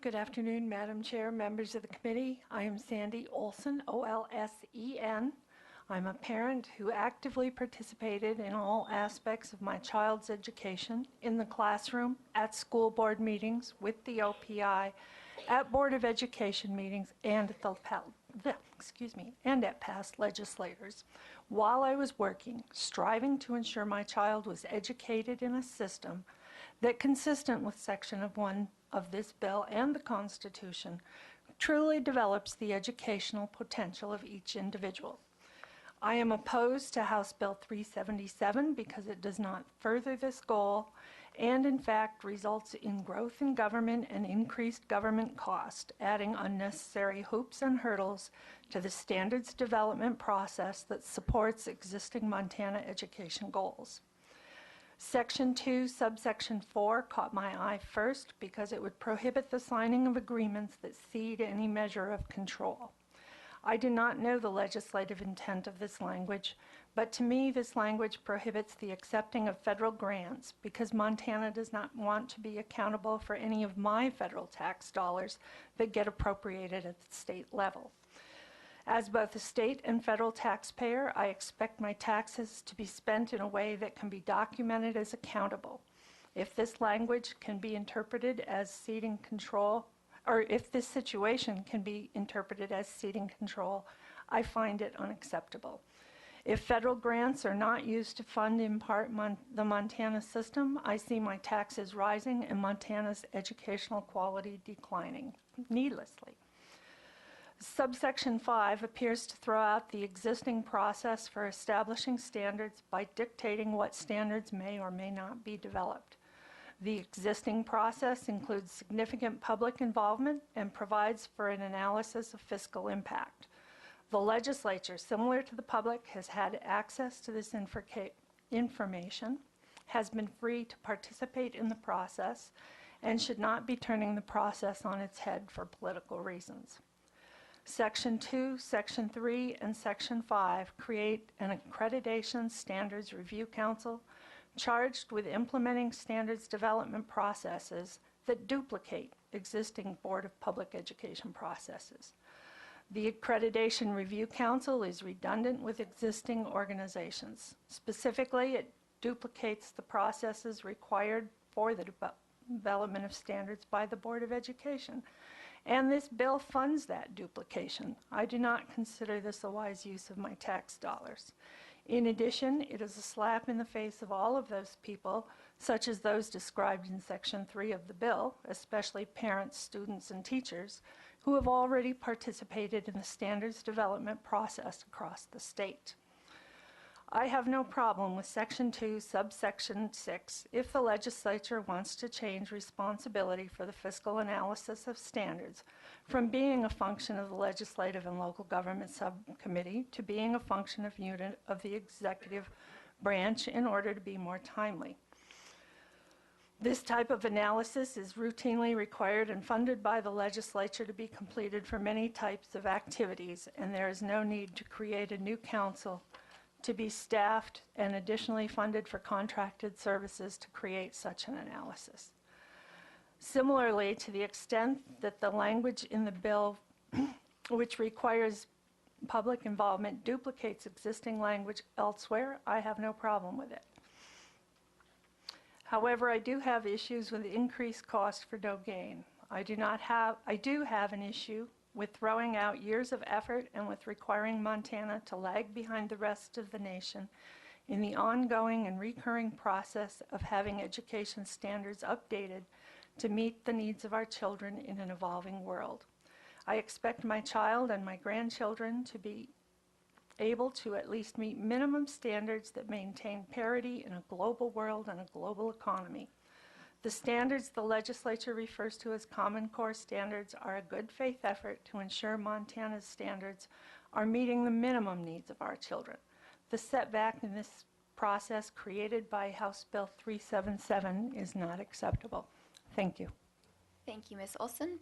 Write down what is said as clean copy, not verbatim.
Good afternoon, Madam Chair, members of the committee. I am Sandy Olsen, O-L-S-E-N. I'm a parent who actively participated in all aspects of my child's education in the classroom, at school board meetings, with the OPI, at Board of Education meetings, and at past legislators. While I was working, striving to ensure my child was educated in a system that, consistent with Section 1 of this bill and the Constitution, truly develops the educational potential of each individual. I am opposed to House Bill 377 because it does not further this goal and, in fact, results in growth in government and increased government cost, adding unnecessary hoops and hurdles to the standards development process that supports existing Montana education goals. Section 2, subsection 4 caught my eye first because it would prohibit the signing of agreements that cede any measure of control. I do not know the legislative intent of this language, but to me this language prohibits the accepting of federal grants because Montana does not want to be accountable for any of my federal tax dollars that get appropriated at the state level. As both a state and federal taxpayer, I expect my taxes to be spent in a way that can be documented as accountable. If this language can be interpreted as ceding control, or if this situation can be interpreted as ceding control, I find it unacceptable. If federal grants are not used to fund in part the Montana system, I see my taxes rising and Montana's educational quality declining needlessly. Subsection 5 appears to throw out the existing process for establishing standards by dictating what standards may or may not be developed. The existing process includes significant public involvement and provides for an analysis of fiscal impact. The legislature, similar to the public, has had access to this information, has been free to participate in the process, and should not be turning the process on its head for political reasons. Section 2, Section 3, and Section 5 create an Accreditation Standards Review Council charged with implementing standards development processes that duplicate existing Board of Public Education processes. The Accreditation Review Council is redundant with existing organizations. Specifically, it duplicates the processes required for the development of standards by the Board of Education. And this bill funds that duplication. I do not consider this a wise use of my tax dollars. In addition, it is a slap in the face of all of those people, such as those described in Section 3 of the bill, especially parents, students, and teachers, who have already participated in the standards development process across the state. I have no problem with Section 2, subsection 6, if the legislature wants to change responsibility for the fiscal analysis of standards from being a function of the Legislative and Local Government Subcommittee to being a function of unit of the executive branch in order to be more timely. This type of analysis is routinely required and funded by the legislature to be completed for many types of activities, and there is no need to create a new council to be staffed and additionally funded for contracted services to create such an analysis. Similarly, to the extent that the language in the bill which requires public involvement duplicates existing language elsewhere, I have no problem with it. However, I do have issues with increased cost for no gain. I do have an issue with throwing out years of effort and with requiring Montana to lag behind the rest of the nation in the ongoing and recurring process of having education standards updated to meet the needs of our children in an evolving world. I expect my child and my grandchildren to be able to at least meet minimum standards that maintain parity in a global world and a global economy. The standards the legislature refers to as Common Core standards are a good faith effort to ensure Montana's standards are meeting the minimum needs of our children. The setback in this process created by House Bill 377 is not acceptable. Thank you. Thank you, Ms. Olsen.